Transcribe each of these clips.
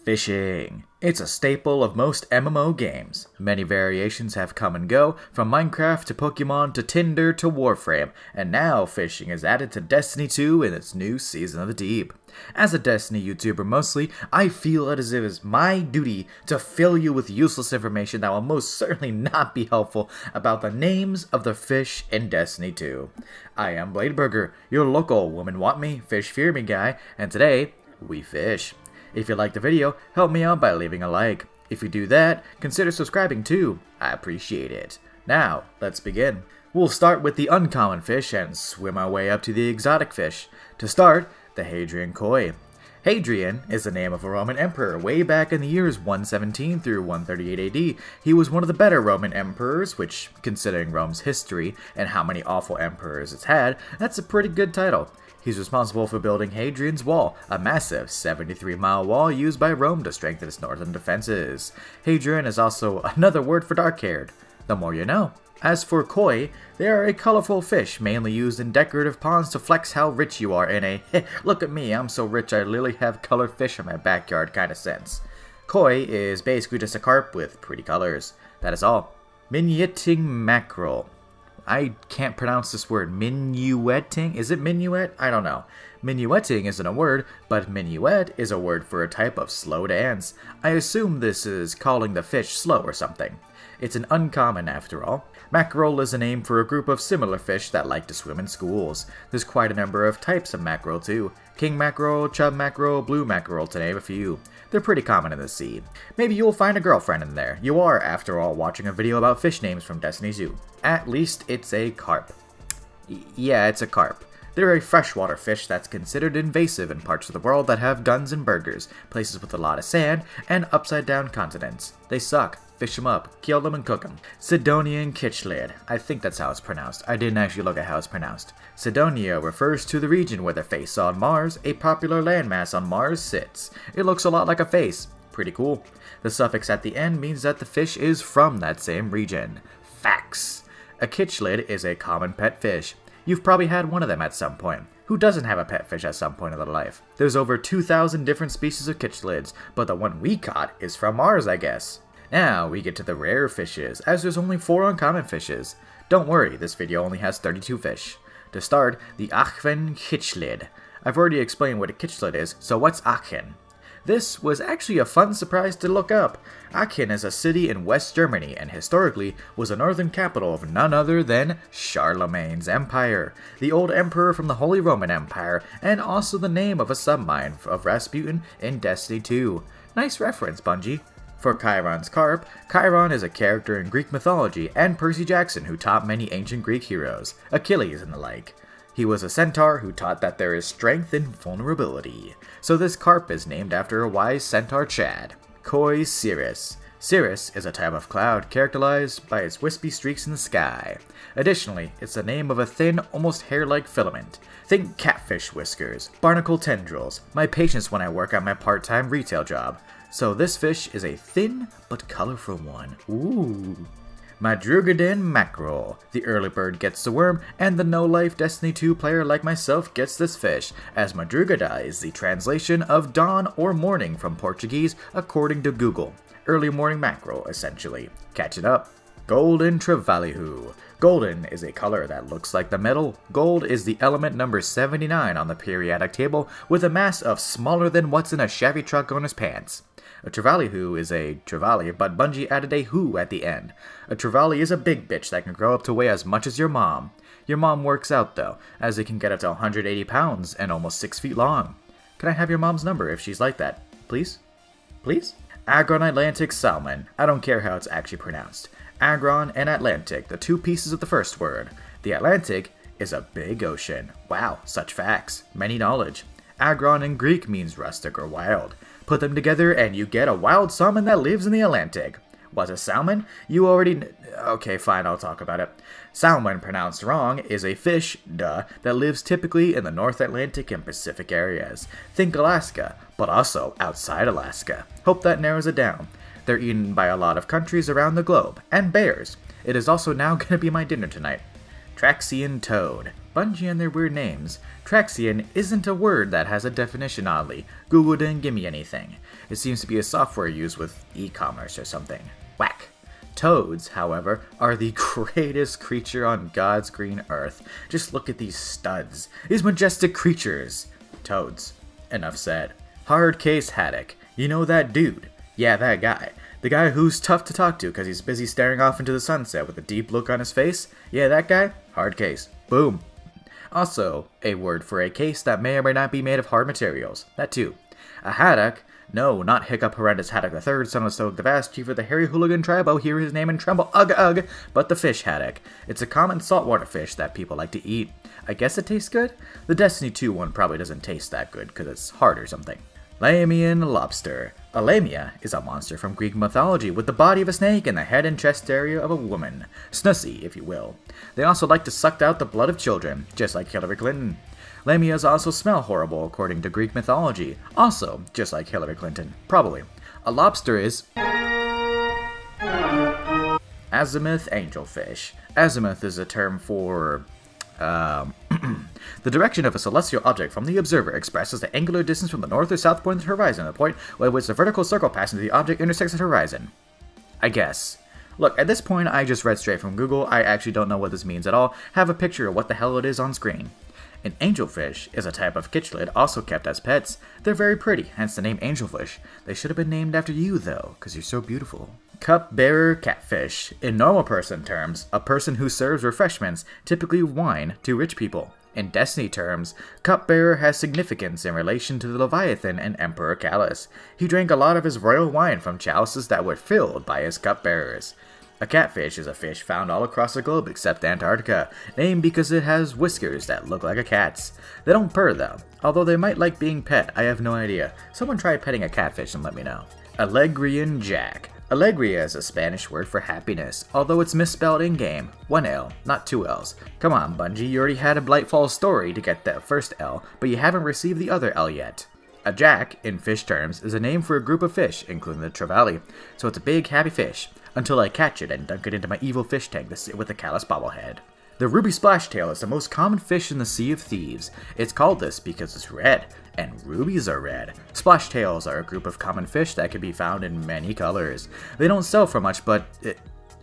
Fishing. It's a staple of most MMO games. Many variations have come and go, from Minecraft to Pokemon to Tinder to Warframe, and now fishing is added to Destiny 2 in its new Season of the Deep. As a Destiny YouTuber mostly, I feel it as if it's my duty to fill you with useless information that will most certainly not be helpful about the names of the fish in Destiny 2. I am Bladeburger, your local woman want me, fish fear me guy, and today, we fish. If you liked the video, help me out by leaving a like. If you do that, consider subscribing too. I appreciate it. Now, let's begin. We'll start with the uncommon fish and swim our way up to the exotic fish. To start, the Hadrian Koi. Hadrian is the name of a Roman emperor way back in the years 117 through 138 AD. He was one of the better Roman emperors, which, considering Rome's history and how many awful emperors it's had, that's a pretty good title. He's responsible for building Hadrian's Wall, a massive 73-mile wall used by Rome to strengthen its northern defenses. Hadrian is also another word for dark-haired. The more you know. As for koi, they are a colorful fish mainly used in decorative ponds to flex how rich you are in a look at me, I'm so rich I literally have colored fish in my backyard kind of sense. Koi is basically just a carp with pretty colors. That is all. Minuetting mackerel. I can't pronounce this word. Minuetting? Is it minuet? I don't know. Minuetting isn't a word, but minuet is a word for a type of slow dance. I assume this is calling the fish slow or something. It's an uncommon after all. Mackerel is a name for a group of similar fish that like to swim in schools. There's quite a number of types of mackerel too. King mackerel, chub mackerel, blue mackerel to name a few. They're pretty common in the sea. Maybe you'll find a girlfriend in there. You are, after all, watching a video about fish names from Destiny 2. At least it's a carp. Yeah, it's a carp. They're a freshwater fish that's considered invasive in parts of the world that have guns and burgers, places with a lot of sand, and upside-down continents. They suck. Fish them up, kill them, and cook them. Sidonian Kitchlid. I think that's how it's pronounced. I didn't actually look at how it's pronounced. Sidonia refers to the region where the face on Mars, a popular landmass on Mars, sits. It looks a lot like a face. Pretty cool. The suffix at the end means that the fish is from that same region. Facts. A kitchlid is a common pet fish. You've probably had one of them at some point. Who doesn't have a pet fish at some point in their life? There's over 2,000 different species of kitchlids, but the one we caught is from Mars, I guess. Now we get to the rare fishes, as there's only 4 uncommon fishes. Don't worry, this video only has 32 fish. To start, the Aachen Kitchlid. I've already explained what a kitchlid is, so what's Aachen? This was actually a fun surprise to look up. Aachen is a city in West Germany and historically was the northern capital of none other than Charlemagne's Empire, the old emperor from the Holy Roman Empire, and also the name of a submine of Rasputin in Destiny 2. Nice reference, Bungie. For Chiron's carp, Chiron is a character in Greek mythology and Percy Jackson who taught many ancient Greek heroes, Achilles and the like. He was a centaur who taught that there is strength in vulnerability. So this carp is named after a wise centaur Chad. Koi Cirrus. Cirrus is a type of cloud characterized by its wispy streaks in the sky. Additionally, it's the name of a thin, almost hair-like filament. Think catfish whiskers, barnacle tendrils, my patience when I work at my part-time retail job. So this fish is a thin but colorful one. Ooh. Madrugadin mackerel. The early bird gets the worm, and the no-life Destiny 2 player like myself gets this fish, as madrugada is the translation of dawn or morning from Portuguese according to Google. Early morning mackerel, essentially. Catch it up. Golden Trevalihu. Golden is a color that looks like the metal. Gold is the element number 79 on the periodic table, with a mass of smaller than what's in a Chevy truck owner's pants. A Trevally is a Trevally, but Bungie added a who at the end. A Trevally is a big bitch that can grow up to weigh as much as your mom. Your mom works out though, as it can get up to 180 pounds and almost 6 feet long. Can I have your mom's number if she's like that? Please? Please? Agron Atlantic Salmon. I don't care how it's actually pronounced. Agron and Atlantic, the 2 pieces of the first word. The Atlantic is a big ocean. Wow, such facts. Many knowledge. Agron in Greek means rustic or wild. Put them together and you get a wild salmon that lives in the Atlantic. What's a salmon? You already okay, fine, I'll talk about it. Salmon, pronounced wrong, is a fish, that lives typically in the North Atlantic and Pacific areas. Think Alaska, but also outside Alaska. Hope that narrows it down. They're eaten by a lot of countries around the globe, and bears. It is also now gonna be my dinner tonight. Traxian toad. Bungie and their weird names. Traxian isn't a word that has a definition, oddly. Google didn't give me anything. It seems to be a software used with e-commerce or something. Whack. Toads, however, are the greatest creature on God's green earth. Just look at these studs. These majestic creatures. Toads. Enough said. Hard Case Haddock. You know that dude? Yeah, that guy. The guy who's tough to talk to because he's busy staring off into the sunset with a deep look on his face? Yeah, that guy? Hard case. Boom. Also, a word for a case that may or may not be made of hard materials. That too. A haddock? No, not Hiccup Horrendous Haddock III, son of Stoic the Vast, chief of the hairy hooligan tribe, oh hear his name and tremble, ugh ugh, but the fish haddock. It's a common saltwater fish that people like to eat. I guess it tastes good? The Destiny 2 one probably doesn't taste that good because it's hard or something. Lamian lobster. A lamia is a monster from Greek mythology with the body of a snake and the head and chest area of a woman. Snussy, if you will. They also like to suck out the blood of children, just like Hillary Clinton. Lamias also smell horrible according to Greek mythology, also just like Hillary Clinton, probably. A lobster is azimuth angelfish. Azimuth is a term for the direction of a celestial object from the observer expresses the angular distance from the north or south point of the horizon, the point at which the vertical circle passing the object intersects the horizon. I guess. Look, at this point I just read straight from Google, I actually don't know what this means at all, have a picture of what the hell it is on screen. An angelfish is a type of kitchlid also kept as pets. They're very pretty, hence the name angelfish. They should have been named after you though, because you're so beautiful. Cupbearer catfish. In normal person terms, a person who serves refreshments, typically wine, to rich people. In Destiny terms, Cupbearer has significance in relation to the Leviathan and Emperor Callus. He drank a lot of his royal wine from chalices that were filled by his cupbearers. A catfish is a fish found all across the globe except Antarctica, named because it has whiskers that look like a cat's. They don't purr though, although they might like being pet, I have no idea. Someone try petting a catfish and let me know. Alegrian Jack. Alegria is a Spanish word for happiness, although it's misspelled in-game. One L, not two L's. Come on, Bungie, you already had a Blightfall story to get that first L, but you haven't received the other L yet. A jack, in fish terms, is a name for a group of fish, including the trevally, so it's a big happy fish, until I catch it and dunk it into my evil fish tank to sit with a callous bobblehead. The ruby splashtail is the most common fish in the Sea of Thieves. It's called this because it's red, and rubies are red. Splashtails are a group of common fish that can be found in many colors. They don't sell for much, but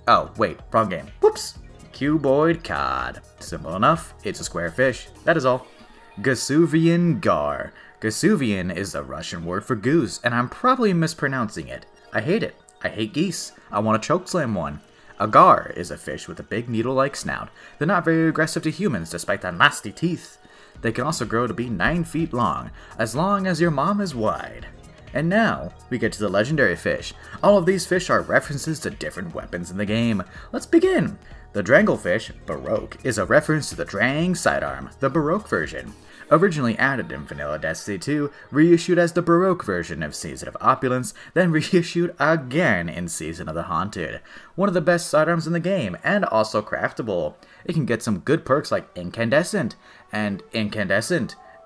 oh, wait, wrong game. Whoops! Cuboid cod. Simple enough, it's a square fish. That is all. Gasuvian gar. Gasuvian is the Russian word for goose, and I'm probably mispronouncing it. I hate it. I hate geese. I want to chokeslam one. A gar is a fish with a big needle-like snout. They're not very aggressive to humans despite their nasty teeth. They can also grow to be 9 feet long as your mom is wide. And now, we get to the legendary fish. All of these fish are references to different weapons in the game. Let's begin! The Dranglefish, Baroque, is a reference to the Drang sidearm, the Baroque version. Originally added in Vanilla Destiny 2, reissued as the Baroque version of Season of Opulence, then reissued again in Season of the Haunted. One of the best sidearms in the game, and also craftable. It can get some good perks like Incandescent, and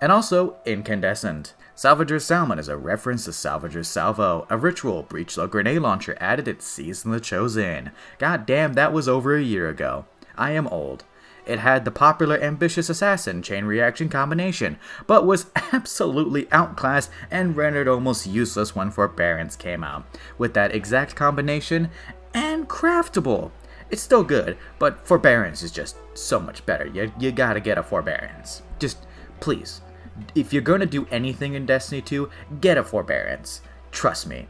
also Incandescent. Salvager's Salmon is a reference to Salvager's Salvo, a ritual breachload grenade launcher added at Season of the Chosen. God damn, that was over a year ago. I am old. It had the popular Ambitious Assassin chain reaction combination, but was absolutely outclassed and rendered almost useless when Forbearance came out, with that exact combination and craftable. It's still good, but Forbearance is just so much better. You gotta get a Forbearance. Just, please. If you're gonna do anything in Destiny 2, get a Forbearance. Trust me.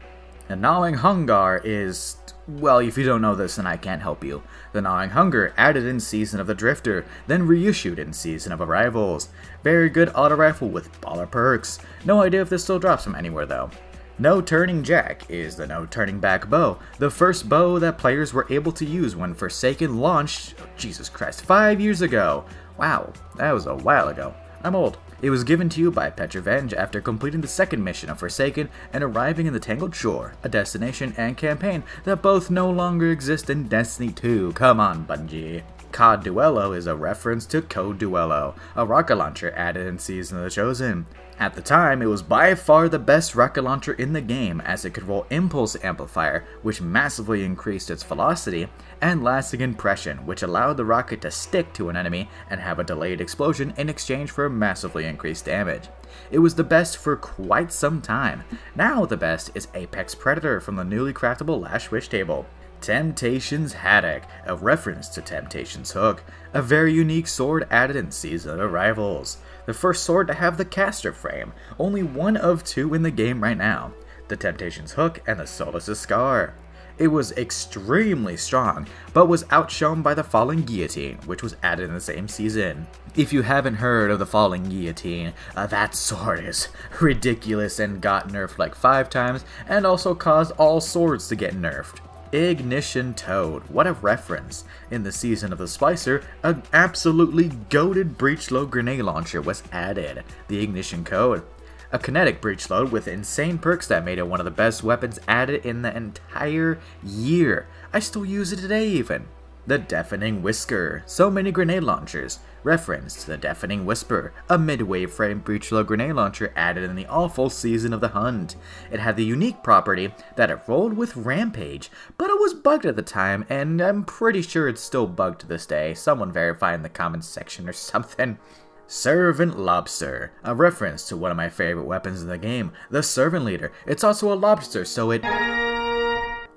The Gnawing Hunger is... well, if you don't know this, then I can't help you. The Gnawing Hunger, added in Season of the Drifter, then reissued in Season of Arrivals. Very good auto rifle with baller perks. No idea if this still drops from anywhere though. No Turning Jack is the No Turning Back bow, the first bow that players were able to use when Forsaken launched, Jesus Christ, 5 years ago. Wow, that was a while ago. I'm old. It was given to you by Petrivenge after completing the second mission of Forsaken and arriving in the Tangled Shore, a destination and campaign that both no longer exist in Destiny 2. Come on, Bungie. COD Duello is a reference to Code Duello, a rocket launcher added in Season of the Chosen. At the time, it was by far the best rocket launcher in the game as it could roll Impulse Amplifier, which massively increased its velocity, and Lasting Impression, which allowed the rocket to stick to an enemy and have a delayed explosion in exchange for massively increased damage. It was the best for quite some time. Now the best is Apex Predator from the newly craftable Last Wish table. Temptation's Haddock, a reference to Temptation's Hook, a very unique sword added in Season of Rivals. The first sword to have the caster frame, only one of two in the game right now, the Temptation's Hook and the Solus's Scar. It was extremely strong, but was outshone by the Falling Guillotine, which was added in the same season. If you haven't heard of the Falling Guillotine, that sword is ridiculous and got nerfed like 5 times, and also caused all swords to get nerfed. Ignition Toad, what a reference. In the Season of the Splicer, an absolutely goated breach load grenade launcher was added, the Ignition Code. A kinetic breach load with insane perks that made it one of the best weapons added in the entire year. I still use it today even. The Deafening Whisker, so many grenade launchers. Reference to the Deafening Whisper, a mid-wave frame breach load grenade launcher added in the awful Season of the Hunt. It had the unique property that it rolled with Rampage, but it was bugged at the time, and I'm pretty sure it's still bugged to this day. Someone verify in the comments section or something. Servant Lobster, a reference to one of my favorite weapons in the game, the Servant Leader. It's also a lobster, so it...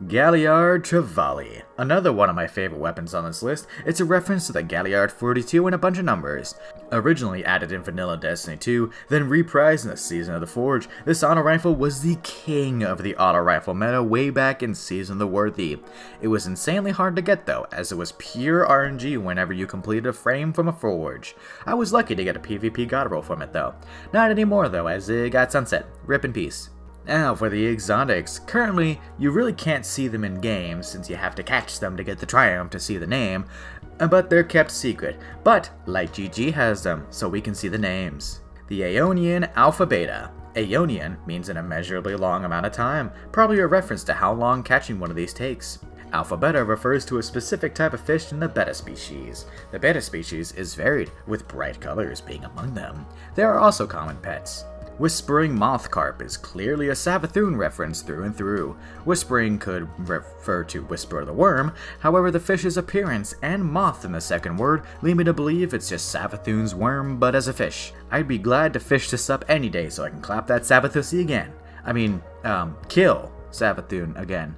Galliard Trevally, another one of my favorite weapons on this list. It's a reference to the Galliard 42 and a bunch of numbers. Originally added in vanilla Destiny 2, then reprised in the Season of the Forge, this auto rifle was the king of the auto rifle meta way back in Season of the Worthy. It was insanely hard to get though, as it was pure RNG whenever you completed a frame from a forge. I was lucky to get a PvP god roll from it though. Not anymore though, as it got sunset. Rip in peace. Now for the exotics. Currently, you really can't see them in game since you have to catch them to get the triumph to see the name, but they're kept secret. But Light GG has them, so we can see the names. The Aeonian Alpha Beta. Aeonian means an immeasurably long amount of time, probably a reference to how long catching one of these takes. Alpha Beta refers to a specific type of fish in the betta species. The betta species is varied, with bright colors being among them. There are also common pets. Whispering Moth Carp is clearly a Savathûn reference through and through. Whispering could refer to Whisper the Worm, however the fish's appearance and moth in the second word lead me to believe it's just Savathûn's worm but as a fish. I'd be glad to fish this up any day so I can clap that Savathûn again. Kill Savathûn again.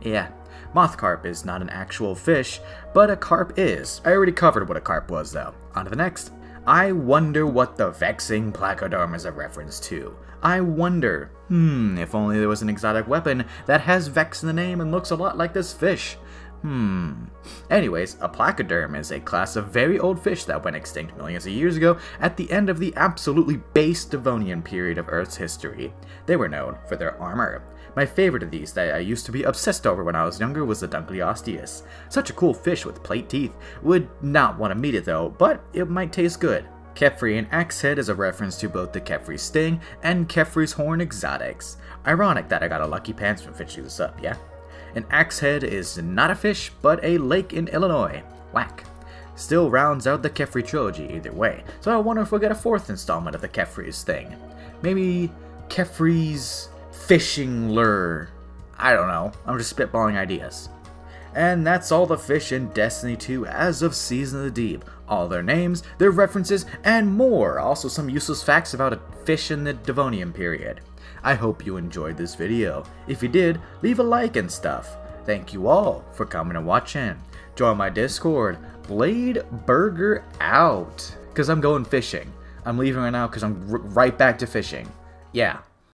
Yeah. Moth carp is not an actual fish, but a carp is. I already covered what a carp was though. On to the next. I wonder what the Vexing Placoderm is a reference to. I wonder, if only there was an exotic weapon that has Vex in the name and looks a lot like this fish. Anyways, a placoderm is a class of very old fish that went extinct millions of years ago at the end of the absolutely base Devonian period of Earth's history. They were known for their armor. My favorite of these that I used to be obsessed over when I was younger was the Dunkleosteus. Such a cool fish with plate teeth. Would not want to meet it though, but it might taste good. Kefrian Axehead is a reference to both the Kefri Sting and Kefri's Horn exotics. Ironic that I got a lucky pants from fishing this up, yeah? An Axehead is not a fish, but a lake in Illinois. Whack. Still rounds out the Kefri trilogy either way, so I wonder if we'll get a 4th installment of the Kefri's thing. Maybe Kefri's fishing lure. I don't know, I'm just spitballing ideas. And that's all the fish in Destiny 2 as of Season of the Deep. All their names, their references, and more. Also some useless facts about a fish in the Devonian period. I hope you enjoyed this video. If you did, leave a like and stuff. Thank you all for coming and watching. Join my Discord. Blade Burger out. Because I'm going fishing. I'm leaving right now because I'm right back to fishing. Yeah.